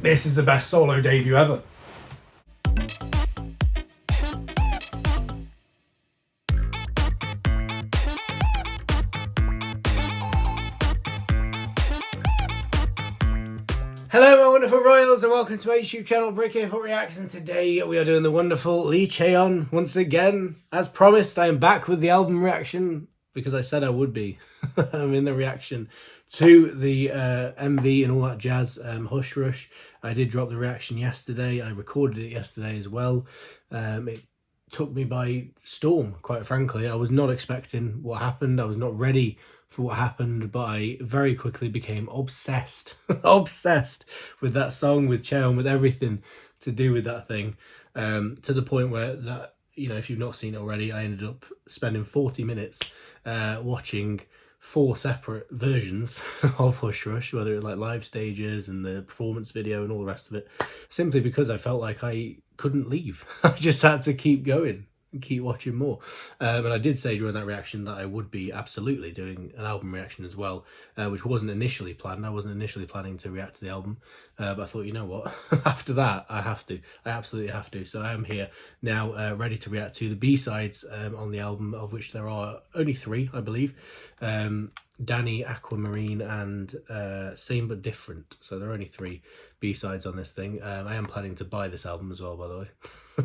this is the best solo debut ever. Hello my wonderful royals and welcome to my YouTube channel Brick Hip-Hop Reacts, and today we are doing the wonderful Lee Chaeyeon once again. As promised, I am back with the album reaction because I said I would be. I'm in the reaction to the MV and all that jazz, Hush Rush. I did drop the reaction yesterday. I recorded it yesterday as well. It took me by storm, quite frankly. I was not expecting what happened. I was not ready for what happened, but I very quickly became obsessed obsessed with that song, with Chaeyeon, with everything to do with that thing, to the point where that, you know, if you've not seen it already, I ended up spending 40 minutes watching 4 separate versions of Hush Rush, whether it was like live stages and the performance video and all the rest of it, simply because I felt like I couldn't leave. I just had to keep going and keep watching more. And I did say during that reaction that I would be absolutely doing an album reaction as well, which wasn't initially planned. I wasn't initially planning to react to the album, but I thought, you know what, after that I have to. I absolutely have to. So I am here now, ready to react to the B-sides on the album, of which there are only 3, I believe. Danny, Aquamarine and Same But Different. So there are only 3 B-sides on this thing. I am planning to buy this album as well, by the way.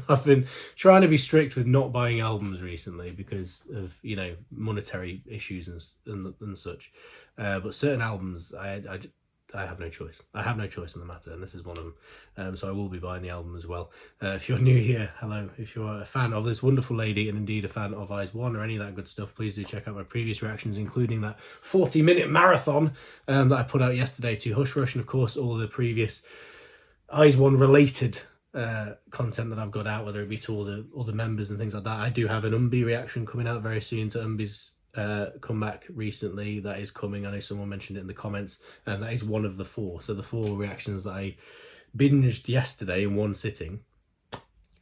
I've been trying to be strict with not buying albums recently because of, you know, monetary issues and such. But certain albums, I have no choice. I have no choice in the matter, and this is one of them. So I will be buying the album as well. If you're new here, hello. If you're a fan of this wonderful lady and indeed a fan of IZ*ONE or any of that good stuff, please do check out my previous reactions, including that 40-minute marathon that I put out yesterday to Hush Rush, and of course all the previous IZ*ONE related content that I've got out, whether it be to all the members and things like that. I do have an Umbi reaction coming out very soon to Umbi's comeback recently. That is coming. I know someone mentioned it in the comments, and that is one of the 4. So the 4 reactions that I binged yesterday in one sitting,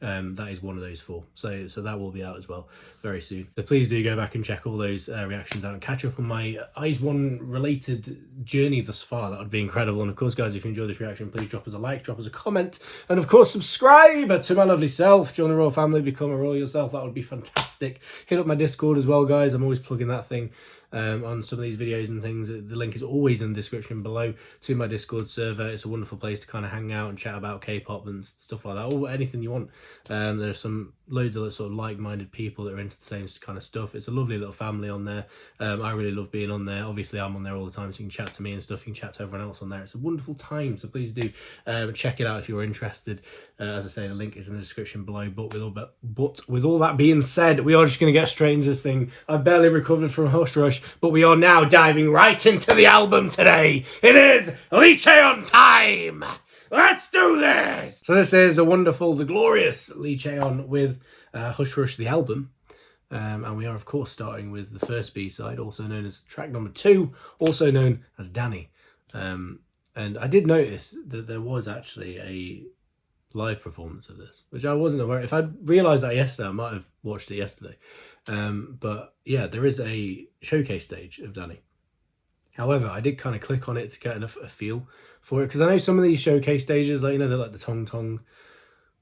that is one of those 4. So that will be out as well very soon. So please do go back and check all those reactions out and catch up on my IZ*ONE related journey thus far. That would be incredible. And of course, guys, if you enjoyed this reaction, please drop us a like, drop us a comment, and of course subscribe to my lovely self. Join the royal family, become a royal yourself. That would be fantastic. Hit up my Discord as well, guys. I'm always plugging that thing on some of these videos and things. The link is always in the description below to my Discord server. It's a wonderful place to kind of hang out and chat about K-pop and stuff like that, or anything you want. There's some loads of sort of like-minded people that are into the same kind of stuff. It's a lovely little family on there. I really love being on there. Obviously I'm on there all the time, so you can chat to me and stuff. You can chat to everyone else on there. It's a wonderful time, so please do check it out if you're interested. As I say, the link is in the description below. But with all that being said, we are just going to get straight into this thing. I've barely recovered from Hush Rush, but we are now diving right into the album today. It is Lee Chaeyeon time! Let's do this! So this is the wonderful, the glorious Lee Chaeyeon with Hush Rush, the album. And we are, of course, starting with the first B-side, also known as track number 2, also known as Danny. And I did notice that there was actually a live performance of this, which I wasn't aware. If I'd realised that yesterday, I might have watched it yesterday. But yeah, there is a showcase stage of Danny. However, I did kind of click on it to get a feel for it, because I know some of these showcase stages, like, you know, they're like the Tong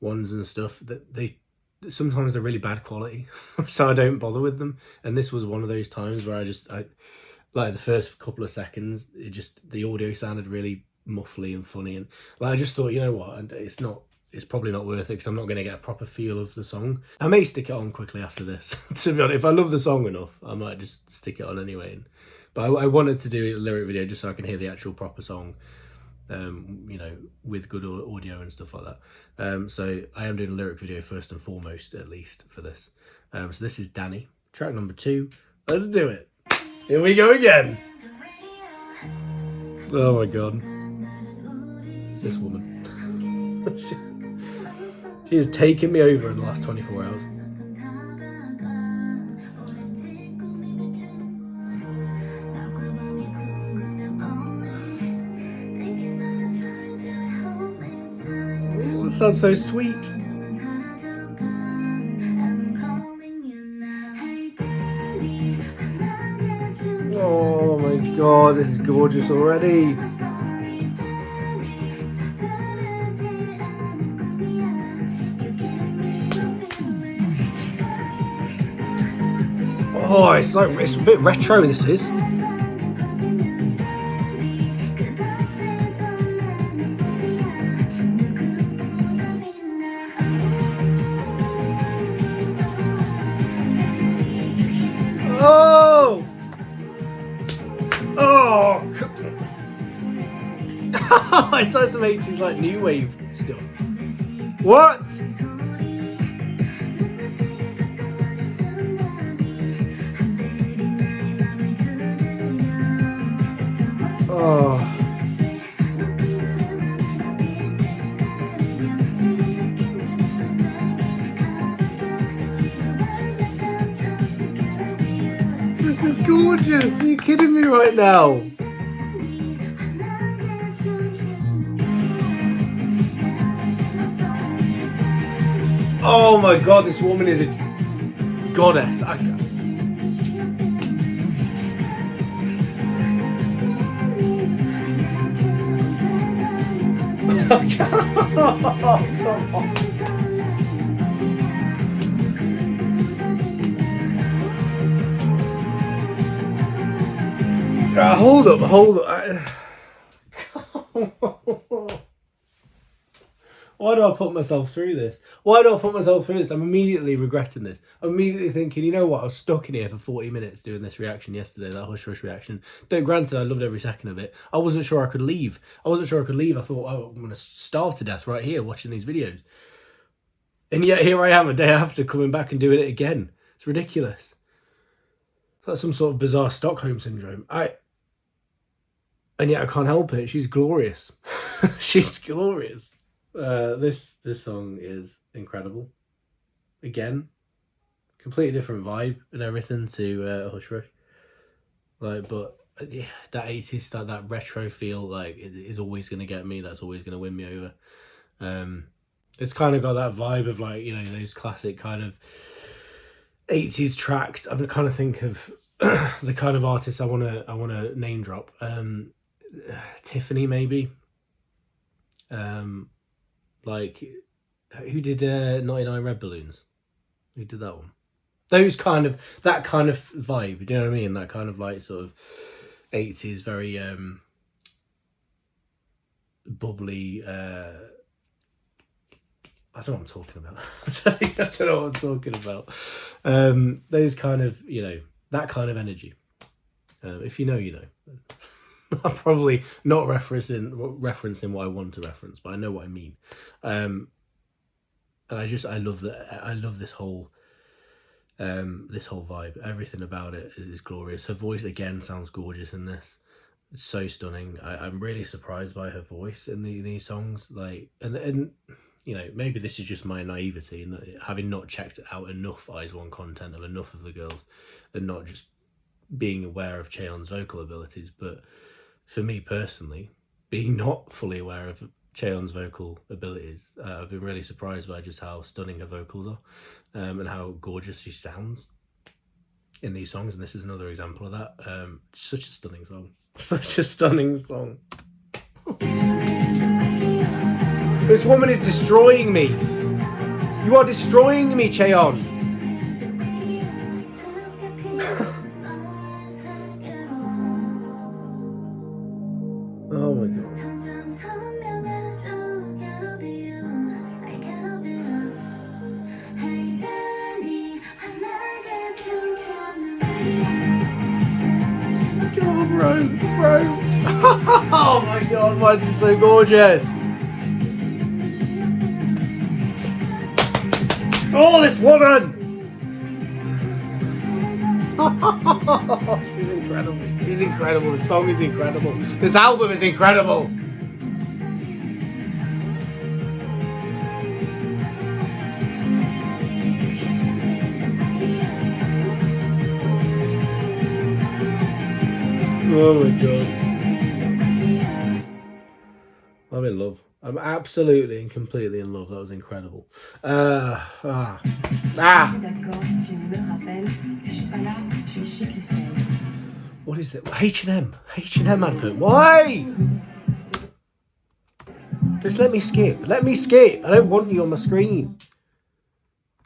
ones and stuff, that sometimes they're really bad quality, so I don't bother with them. And this was one of those times where I like the first couple of seconds, the audio sounded really muffly and funny, and like I just thought, you know what, it's probably not worth it because I'm not going to get a proper feel of the song. I may stick it on quickly after this. To be honest, if I love the song enough, I might just stick it on anyway. But I wanted to do a lyric video just so I can hear the actual proper song, you know, with good audio and stuff like that. So I am doing a lyric video first and foremost, at least, for this. So this is Danny, track number 2. Let's do it. Here we go again. Oh my god. This woman. She has taken me over in the last 24 hours. Oh, that sounds so sweet. Oh my god, this is gorgeous already. Oh, it's a bit retro, this is. Oh! Oh! I saw some 80s like new wave stuff. What? Oh. This is gorgeous. Are you kidding me right now? Oh my god, this woman is a goddess. Hold up. Why do I put myself through this? I'm immediately regretting this. I'm immediately thinking, you know what? I was stuck in here for 40 minutes doing this reaction yesterday, that Hush Rush reaction. Granted, I loved every second of it. I wasn't sure I could leave. I thought, oh, I'm going to starve to death right here watching these videos. And yet here I am a day after coming back and doing it again. It's ridiculous. That's some sort of bizarre Stockholm syndrome. And yet I can't help it. She's glorious. She's glorious. This song is incredible. Again, completely different vibe and everything to Hush Rush. But yeah, that 80s style, that retro feel, it is always going to get me. That's always going to win me over. It's kind of got that vibe of those classic kind of 80s tracks. I'm kind of think of the kind of artists I wanna name drop. Tiffany maybe. Who did 99 Red Balloons? Who did that one? That kind of vibe, do you know what I mean? That kind of sort of 80s, very bubbly. I don't know what I'm talking about. I don't know what I'm talking about. Those kind of, that kind of energy. If you know, you know. I'm probably not referencing what I want to reference, but I know what I mean. And I love that. I love this whole vibe. Everything about it is glorious. Her voice again sounds gorgeous in this. It's so stunning. I'm really surprised by her voice in these songs. And maybe this is just my naivety and having not checked out enough Eyes One content of enough of the girls, and not just being aware of Chaeyeon's vocal abilities, but for me personally, being not fully aware of Chaeyeon's vocal abilities, I've been really surprised by just how stunning her vocals are, and how gorgeous she sounds in these songs. And this is another example of that. Such a stunning song. Such a stunning song. This woman is destroying me. You are destroying me, Chaeyeon. Oh my god. Oh, bro. Oh my god, why is this so gorgeous? Oh, this woman! She's incredible. She's incredible. The song is incredible. This album is incredible. Oh my god. I'm in love. I'm absolutely and completely in love. That was incredible. What is it? H&M advert. Why? Just let me skip. Let me skip. I don't want you on my screen.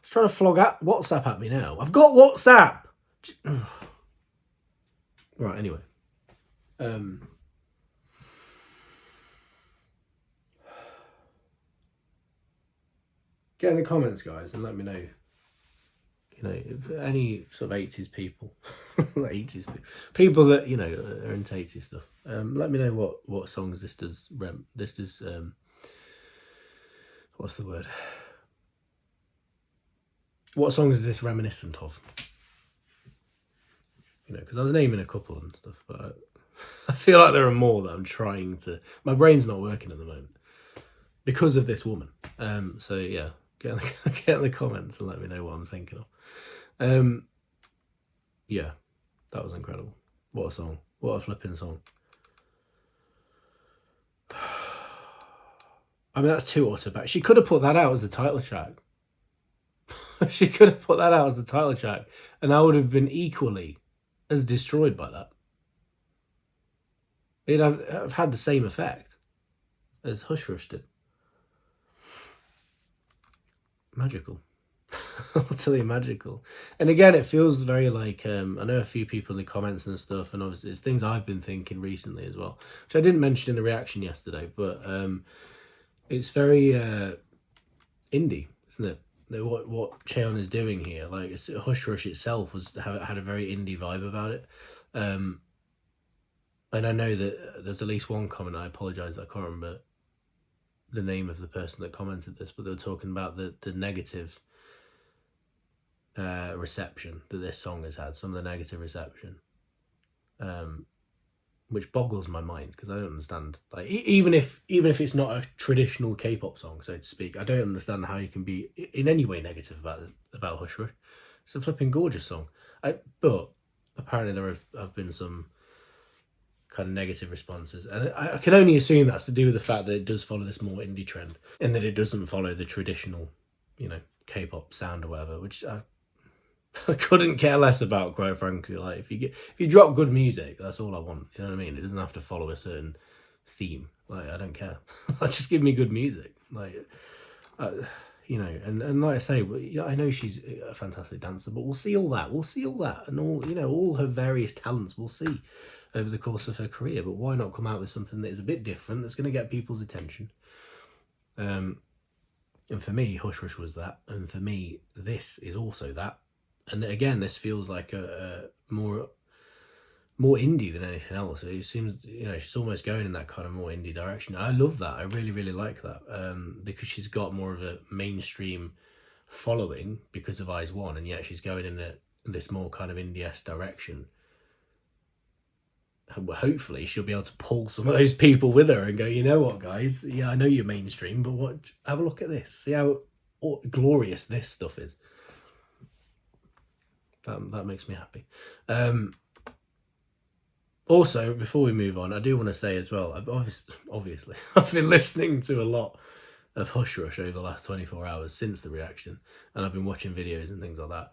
It's trying to flog WhatsApp at me now. I've got WhatsApp. Right, anyway. Get in the comments, guys, and let me know. You know, if any sort of 80s people, 80s people that, you know, are into 80s stuff. Let me know what songs this does. What's the word? What songs is this reminiscent of? You know, because I was naming a couple and stuff, but I feel like there are more that I'm trying to. My brain's not working at the moment because of this woman. So yeah, get in the comments and let me know what I'm thinking of. Yeah, that was incredible. What a song! What a flipping song! I mean, that's too automatic. She could have put that out as the title track. She could have put that out as the title track, and I would have been equally as destroyed by that. It'd have had the same effect as Hush Rush did. Magical. Utterly magical. And again, it feels very like, I know a few people in the comments and stuff, and obviously it's things I've been thinking recently as well, which I didn't mention in the reaction yesterday, but it's very indie, isn't it? What Chaeyeon is doing here, like Hush Rush itself had a very indie vibe about it. And I know that there's at least one comment, I apologise, I can't remember the name of the person that commented this, but they were talking about the negative reception that this song has had, some of the negative reception, which boggles my mind, because I don't understand, like, even if it's not a traditional K-pop song, so to speak, I don't understand how you can be in any way negative about Hush Rush. It's a flipping gorgeous song. But apparently there have been some kind of negative responses, and I can only assume that's to do with the fact that it does follow this more indie trend, and that it doesn't follow the traditional, you know, K-pop sound or whatever, which I couldn't care less about, quite frankly. Like, if you drop good music, that's all I want. You know what I mean? It doesn't have to follow a certain theme. Like, I don't care. Just give me good music. Like, you know, and like I say, I know she's a fantastic dancer, but we'll see all that, and all, you know, all her various talents we'll see over the course of her career. But why not come out with something that is a bit different, that's going to get people's attention? And for me, Hush Rush was that, and for me, this is also that. And again, this feels like a more indie than anything else. It seems, you know, she's almost going in that kind of more indie direction. I love that. I really, really like that, because she's got more of a mainstream following because of Eyes One, and yet she's going in this more kind of indie-esque direction. Hopefully she'll be able to pull some of those people with her and go, you know what, guys, yeah, I know you're mainstream, but have a look at this, see how glorious this stuff is. That makes me happy. Also, before we move on, I do want to say as well, obviously I've been listening to a lot of Hush Rush over the last 24 hours since the reaction, and I've been watching videos and things like that,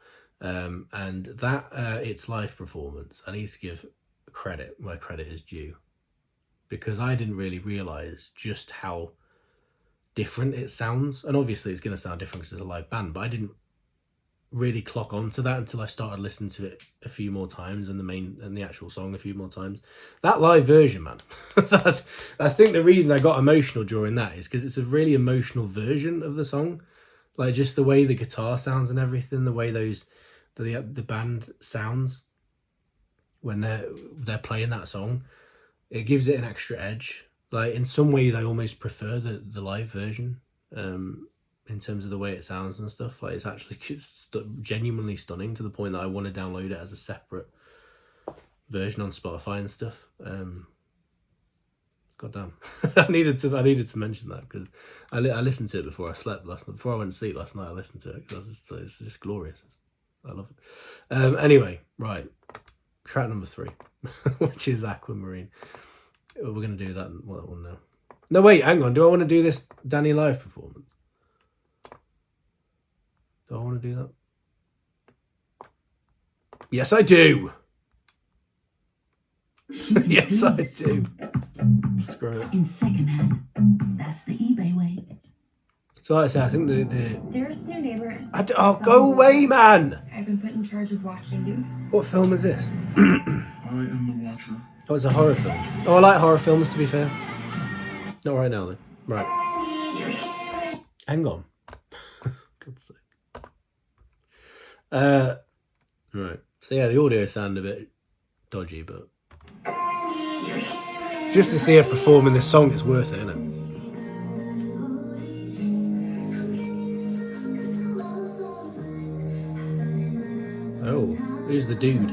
and that its live performance, I need to give credit where credit is due, because I didn't really realise just how different it sounds, and obviously it's going to sound different because it's a live band, but I didn't really clock onto that until I started listening to it a few more times, and the actual song a few more times. That live version, man, I think the reason I got emotional during that is because it's a really emotional version of the song, like just the way the guitar sounds and everything, the way the band sounds when they're playing that song, it gives it an extra edge. Like, in some ways I almost prefer the live version, in terms of the way it sounds and stuff. Like, it's actually genuinely stunning, to the point that I want to download it as a separate version on Spotify and stuff. Goddamn. I needed to mention that, because I listened to it before I slept last night. Before I went to sleep last night, I listened to it because it's just glorious. I love it. Anyway, right, track number 3, which is Aquamarine. We're going to do that one now. No, wait, hang on. Do I want to do this Danny live performance? Do I want to do that? Yes, I do. Yes, I do. Screw it. In secondhand, that's the eBay way. So like I say, I think the Dearest new neighbor. oh, go away, man! I've been put in charge of watching you. What film is this? I am the Watcher. Oh, it's a horror film. Oh, I like horror films, to be fair. Not right now, though. Right. Hang on. God's sake. Right. So yeah, the audio sound a bit dodgy, but just to see her performing this song, it's worth it, isn't it? Oh, who's the dude?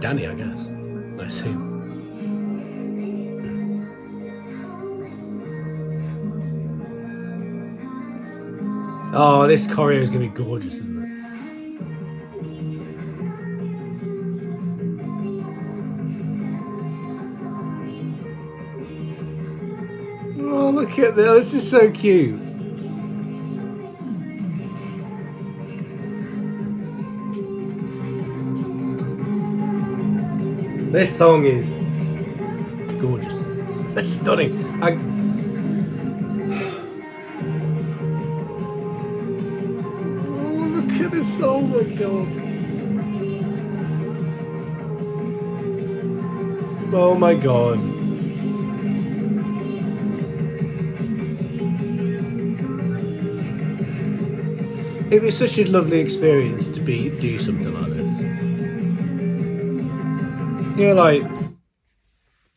Danny, I guess. I assume. Oh, this choreo is going to be gorgeous, isn't it? Oh, look at this. This is so cute. This song is gorgeous. It's stunning. Oh, look at this song, my god. Oh my god. It was such a lovely experience to do something like this. You know, like,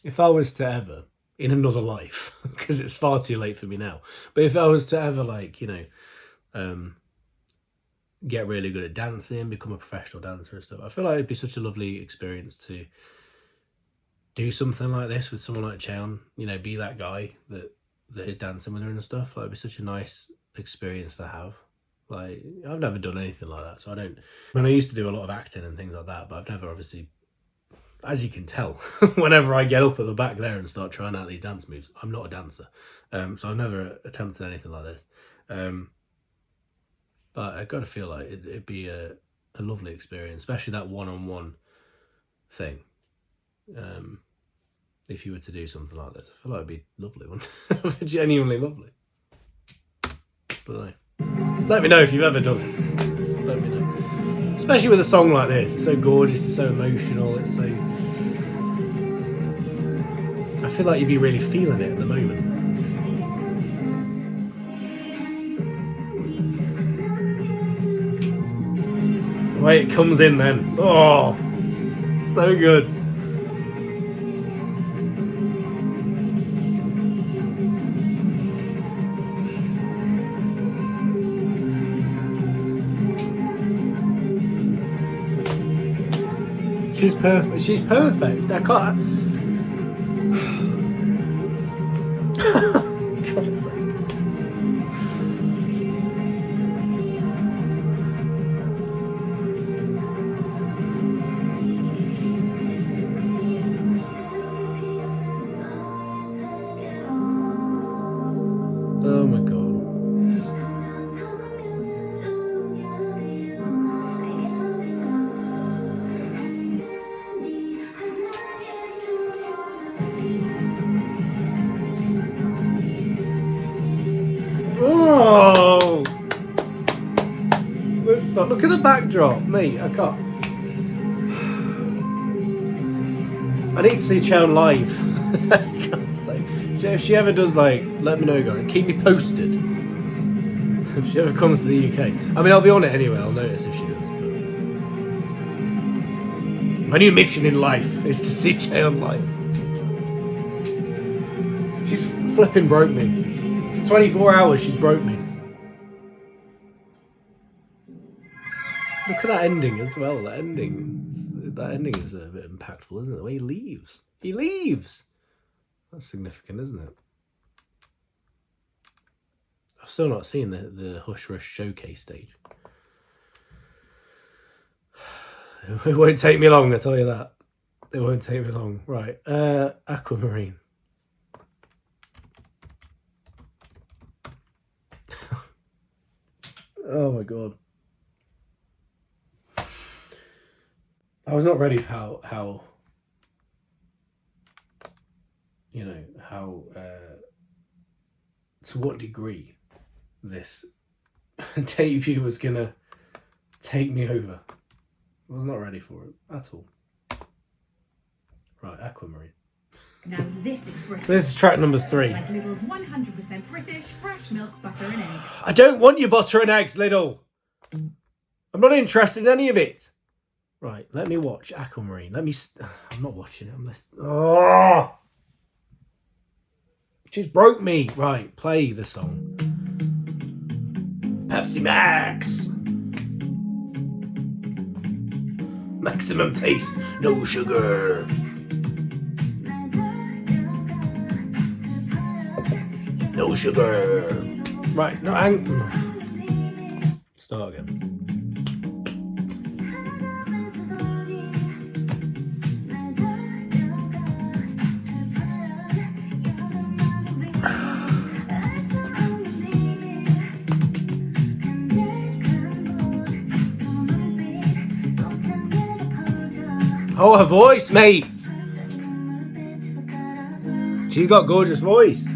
if I was to ever, in another life, because it's far too late for me now, but if I was to ever, like, you know, get really good at dancing, become a professional dancer and stuff, I feel like it'd be such a lovely experience to do something like this with someone like Chaeyeon, you know, be that guy that is dancing with her and stuff. Like, it'd be such a nice experience to have. Like, I've never done anything like that, so I don't. I mean, I used to do a lot of acting and things like that, but I've never, obviously, as you can tell, whenever I get up at the back there and start trying out these dance moves, I'm not a dancer, so I've never attempted anything like this. But I gotta feel like it'd be a lovely experience, especially that one-on-one thing. If you were to do something like this, I feel like it'd be lovely, wouldn't it? Genuinely lovely. But let me know if you've ever done it. Let me know. Especially with a song like this. It's so gorgeous, it's so emotional, it's so... I feel like you'd be really feeling it at the moment. The way it comes in then. Oh, so good. She's perfect. She's perfect. I can't. God's sake. Oh my god. Oh! Let's stop. Look at the backdrop, mate. I can't. I need to see Chaeyeon live. God's sake. If she ever does, like, let me know, guys. Keep me posted. If she ever comes to the UK. I mean, I'll be on it anyway. I'll notice if she does. But... my new mission in life is to see Chaeyeon live. She's flipping broke me. 24 hours, she's broke me. Look at that ending as well. That ending is a bit impactful, isn't it? The way he leaves. He leaves! That's significant, isn't it? I've still not seen the Hush Rush showcase stage. It won't take me long, I tell you that. It won't take me long. Right, Aquamarine. Oh my god. I was not ready for how you know, how to what degree this debut was gonna take me over. I was not ready for it at all. Right, Aquamarine. Now this is British. This is track number 3. Like Lidl's 100% British fresh milk, butter and eggs. I don't want your butter and eggs, Lidl. I'm not interested in any of it. Right, let me watch Aquamarine. I'm not watching it. I'm listening. Oh! Just broke me. Right, play the song. Pepsi Max. Maximum taste, no sugar. No sugar. Right, no, start again. Oh, her voice, mate. She's got a gorgeous voice.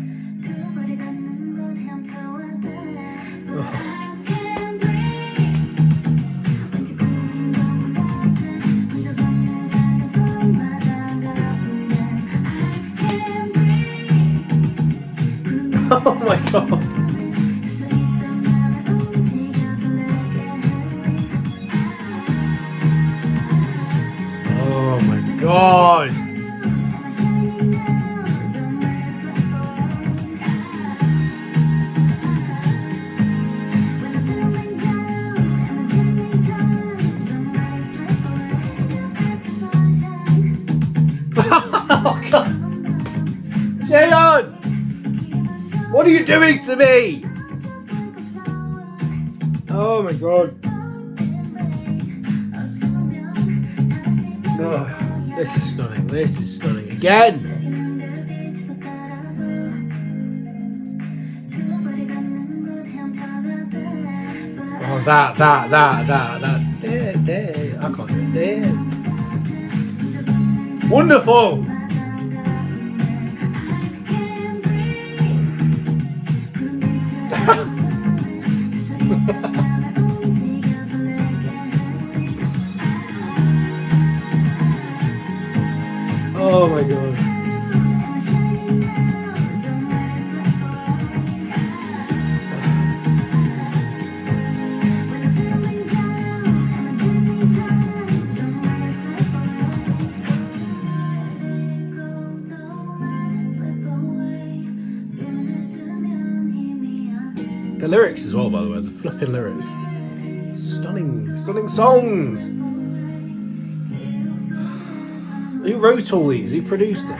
Oh my god. Oh my god. Oh god. Chaeyeon! What are you doing to me? Oh my god. Oh, this is stunning. This is stunning. Again! Oh, that. There. I can't do it. There. Wonderful! Oh my god. The lyrics as well, by the way, the flipping lyrics. Stunning songs. Who wrote all these? Who produced it?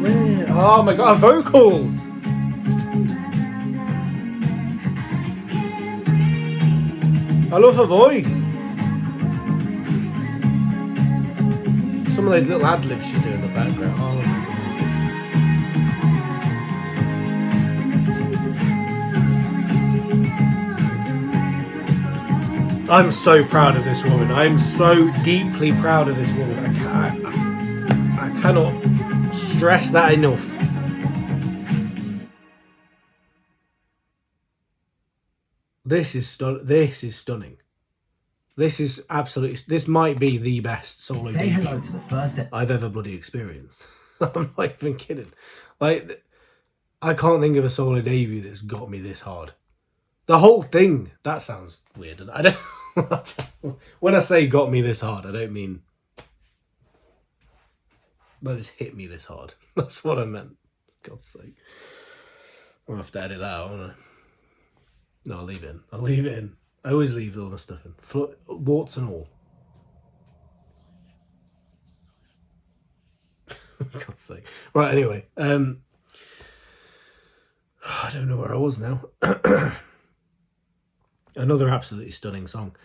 Where? Oh my god, vocals! I love her voice. Some of those little ad-libs she's doing in the background. Oh. I'm so proud of this woman. I'm so deeply proud of this woman. I cannot stress that enough. This is stunning. This is absolutely. This might be the best solo Say debut hello to the first I've ever bloody experienced. I'm not even kidding. Like, I can't think of a solo debut that's got me this hard. The whole thing. That sounds weird. I don't. When I say got me this hard, I don't mean like it's hit me this hard. That's what I meant. God's sake. I'll have to edit that out, won't I? No, I'll leave it in. I'll leave it in. I always leave all my stuff in. Warts and all. God's sake. Right, anyway. I don't know where I was now. Another absolutely stunning song.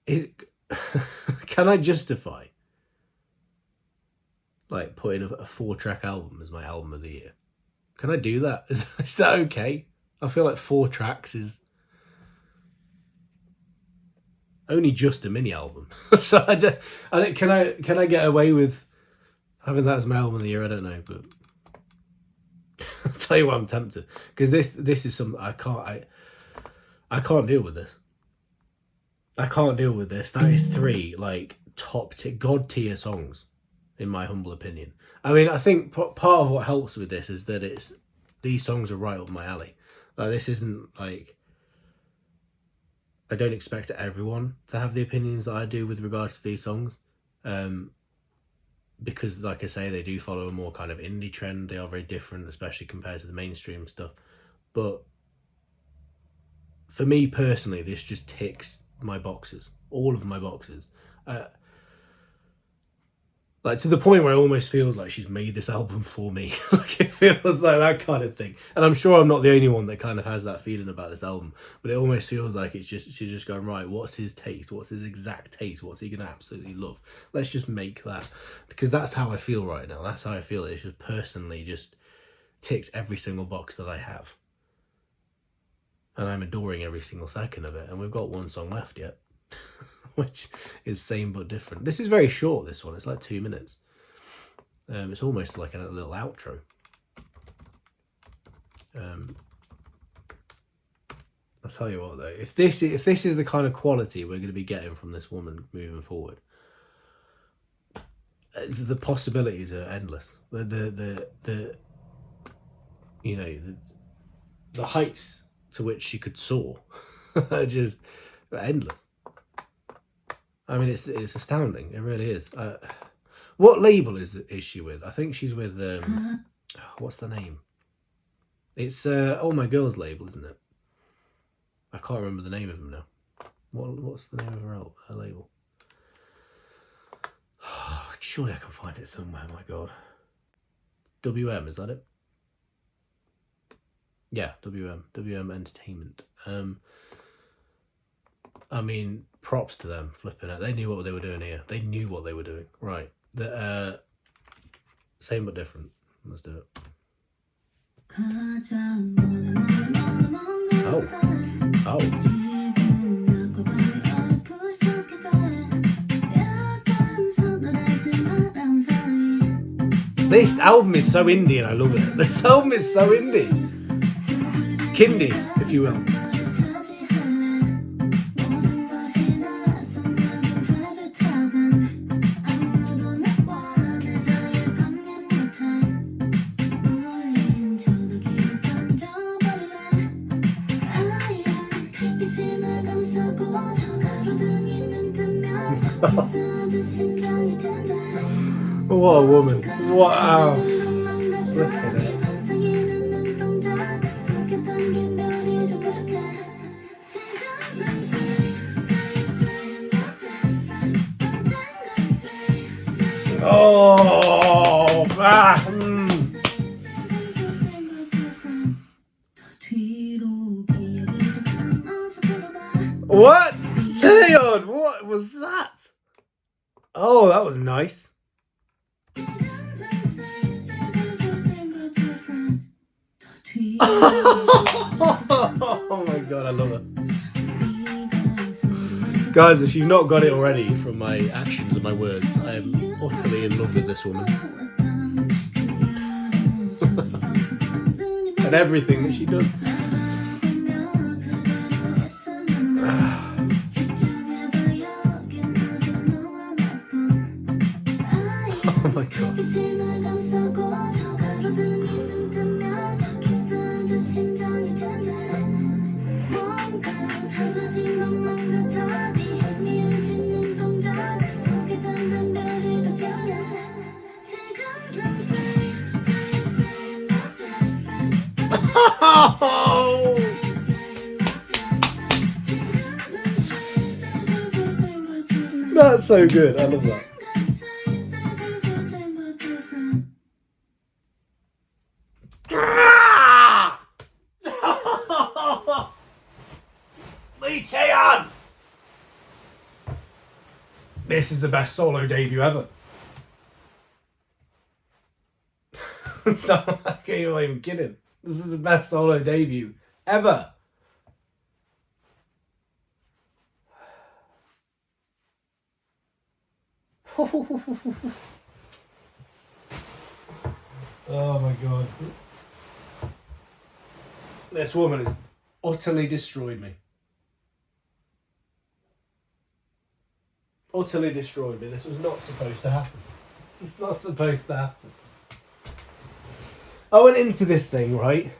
Can I justify like putting a 4-track album as my album of the year? Can I do that? Is that okay? I feel like 4 tracks is only just a mini album. So can I get away with Having that as my album of the year, I don't know, but I'll tell you what, I'm tempted because this is something I can't deal with this. I can't deal with this. That is 3 like god tier songs, in my humble opinion. I mean, I think part of what helps with this is that these songs are right up my alley. Like, this isn't like, I don't expect everyone to have the opinions that I do with regards to these songs. Because, like I say, they do follow a more kind of indie trend. They are very different, especially compared to the mainstream stuff. But for me personally, this just ticks my boxes, all of my boxes. Like, to the point where it almost feels like she's made this album for me. Like, it feels like that kind of thing. And I'm sure I'm not the only one that kind of has that feeling about this album. But it almost feels like she's just going, right, what's his taste? What's his exact taste? What's he going to absolutely love? Let's just make that. Because that's how I feel right now. That's how I feel. It's just personally just ticks every single box that I have. And I'm adoring every single second of it. And we've got 1 song left yet. Which is same but different. This is very short, this one. It's like 2 minutes. It's almost like a little outro. I'll tell you what, though. If this is the kind of quality we're going to be getting from this woman moving forward, the possibilities are endless. The you know, the heights to which she could soar are just endless. I mean, it's astounding. It really is. What label is she with? I think she's with what's the name? It's Oh My Girl's label, isn't it? I can't remember the name of them now. What's the name of her label? Surely I can find it somewhere. My God. WM, is that it? Yeah, WM Entertainment. I mean, props to them, flipping it. They knew what they were doing here. They knew what they were doing. Right. Same but different. Let's do it. Oh. This album is so indie and I love it. This album is so indie. Kindie, if you will. What a woman. Wow. Look at it. Oh, What? Chaeyeon, what was that? Oh, that was nice. Oh my God, I love it. Guys, if you've not got it already from my actions and my words, I am utterly in love with this woman. And everything that she does. Oh my God. That's so good. I love that. Lee Chaeyeon! This is the best solo debut ever. No, I can't even kidding. This is the best solo debut ever. Oh my god. This woman has utterly destroyed me. Utterly destroyed me. This was not supposed to happen. This is not supposed to happen. I went into this thing, right?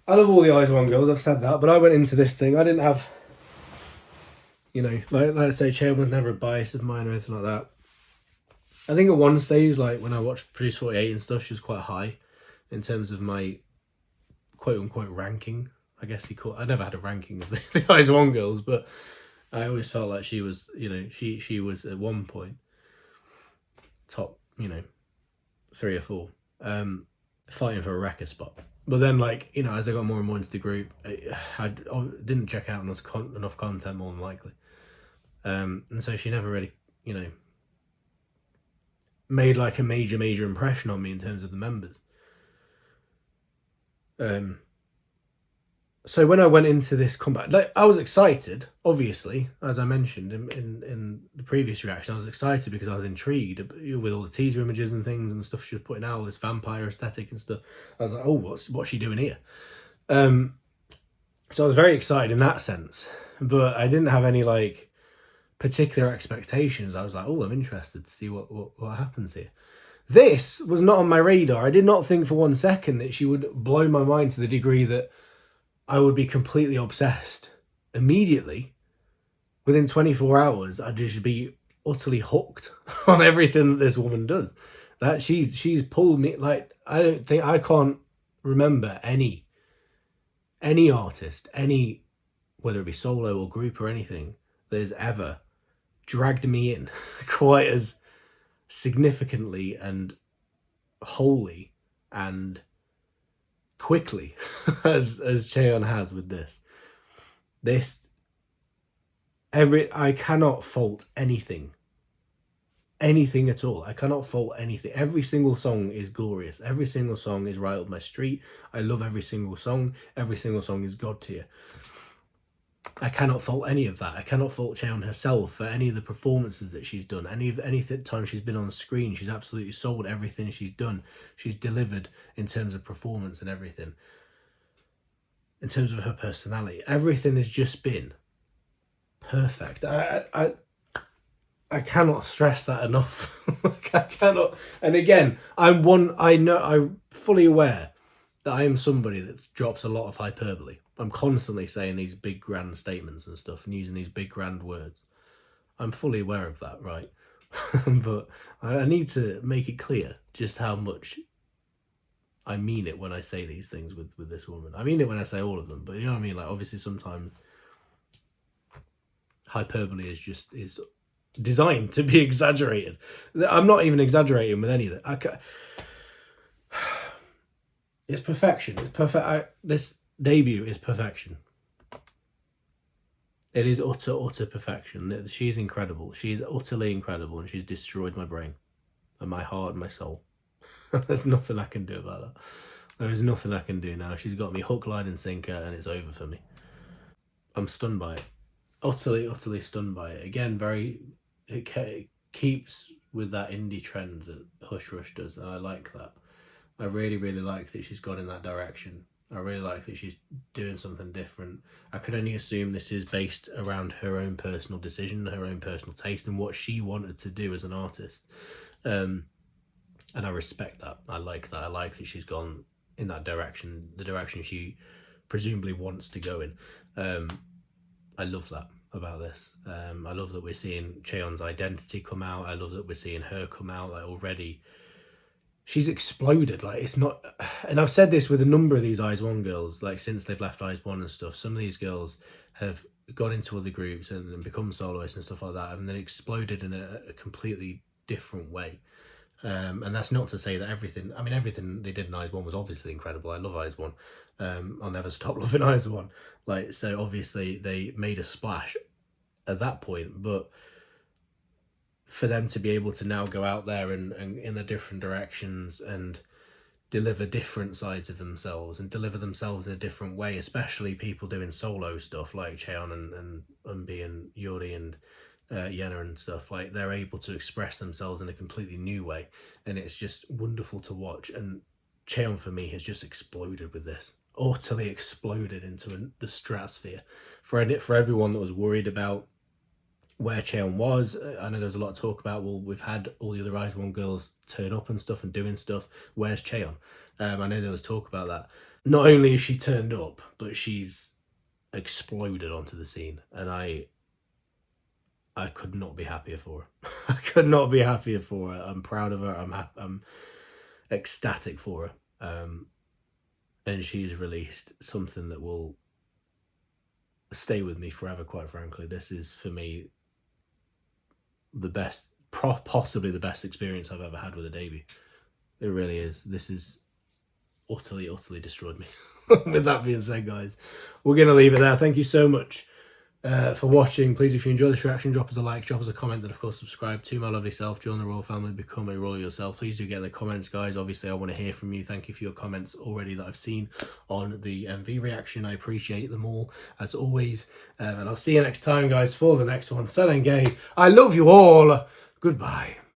I love all the Eyes One girls, I've said that, but I went into this thing, I didn't have, you know, like I say, Chaeyeon was never a bias of mine or anything like that. I think at one stage, like when I watched Produce 48 and stuff, she was quite high in terms of my quote-unquote ranking. I guess I never had a ranking of the Eyes One girls, but I always felt like she was, you know, she was at one point top, you know, 3 or 4, fighting for a record spot. But then, like, you know, as I got more and more into the group, I didn't check out enough content, more than likely. And so she never really, you know, made like a major impression on me in terms of the members. So when I went into this comeback, like, I was excited, obviously, as I mentioned in the previous reaction. I was excited because I was intrigued with all the teaser images and things and stuff she was putting out, all this vampire aesthetic and stuff. I was like, oh, what's she doing here? So I was very excited in that sense, but I didn't have any like particular expectations. I was like, oh, I'm interested to see what happens here. This was not on my radar. I did not think for 1 second that she would blow my mind to the degree that I would be completely obsessed immediately. Within 24 hours, I'd just be utterly hooked on everything that this woman does. That she's pulled me, like, I can't remember any artist, whether it be solo or group or anything, that has ever dragged me in quite as significantly and wholly and quickly as Chaeyeon has with this. I cannot fault anything at all. I cannot fault anything. Every single song is glorious. Every single song is right up my street. I love every single song. Every single song is God tier. I cannot fault any of that. I cannot fault Chaeyeon herself for any of the performances that she's done. Any time she's been on the screen, she's absolutely sold everything she's done. She's delivered in terms of performance and everything. In terms of her personality, everything has just been perfect. I cannot stress that enough. I cannot. And again, I'm fully aware that I am somebody that drops a lot of hyperbole. I'm constantly saying these big grand statements and stuff and using these big grand words. I'm fully aware of that, right? But I need to make it clear just how much I mean it when I say these things with this woman. I mean it when I say all of them, but you know what I mean? Like, obviously sometimes hyperbole is designed to be exaggerated. I'm not even exaggerating with any of it. It's perfection. It's perfect. This debut is perfection. It is utter perfection. She's incredible. She's utterly incredible, and she's destroyed my brain and my heart and my soul. There's nothing I can do about that. There is nothing I can do now. She's got me hook, line, and sinker, and it's over for me. I'm stunned by it. Utterly stunned by it. Again, it keeps with that indie trend that Hush Rush does, and I like that. I really like that she's gone in that direction. I really like that she's doing something different. I could only assume this is based around her own personal decision, her own personal taste, and what she wanted to do as an artist. And I respect that. I like that. I like that she's gone in that direction, the direction she presumably wants to go in. I love that about this. I love that we're seeing Chaeyeon's identity come out. I love that we're seeing her come out. Like, already she's exploded. Like, it's not, and I've said this with a number of these Eyes One girls, like since they've left Eyes One and stuff. Some of these girls have gone into other groups and become soloists and stuff like that, and then exploded in a completely different way. And that's not to say that everything they did in Eyes One was obviously incredible. I love Eyes One. I'll never stop loving Eyes One. Like, so obviously they made a splash at that point, but for them to be able to now go out there and in the different directions and deliver different sides of themselves and deliver themselves in a different way, especially people doing solo stuff like Chaeyeon and Eunbi and Yuri and Yenna and stuff, like they're able to express themselves in a completely new way, and it's just wonderful to watch. And Chaeyeon for me has just exploded with this, utterly exploded into the stratosphere. For everyone that was worried about where Chaeyeon was, I know there's a lot of talk about, well, we've had all the other Rise One girls turn up and stuff and doing stuff. Where's Chaeyeon? I know there was talk about that. Not only is she turned up, but she's exploded onto the scene, and I could not be happier for her. I could not be happier for her. I'm proud of her. I'm ecstatic for her. And she's released something that will stay with me forever, quite frankly. This is, for me, the best, possibly the best experience I've ever had with a debut. It really is. This has utterly destroyed me. With that being said, guys, we're going to leave it there. Thank you so much for watching. Please, if you enjoy this reaction, drop us a like, drop us a comment, and of course subscribe to my lovely self. Join the royal family, become a royal yourself. Please do get in the comments, guys. Obviously I want to hear from you. Thank you for your comments already that I've seen on the MV reaction. I appreciate them all as always, and I'll see you next time, guys, for the next one. Selling gay. I love you all. Goodbye.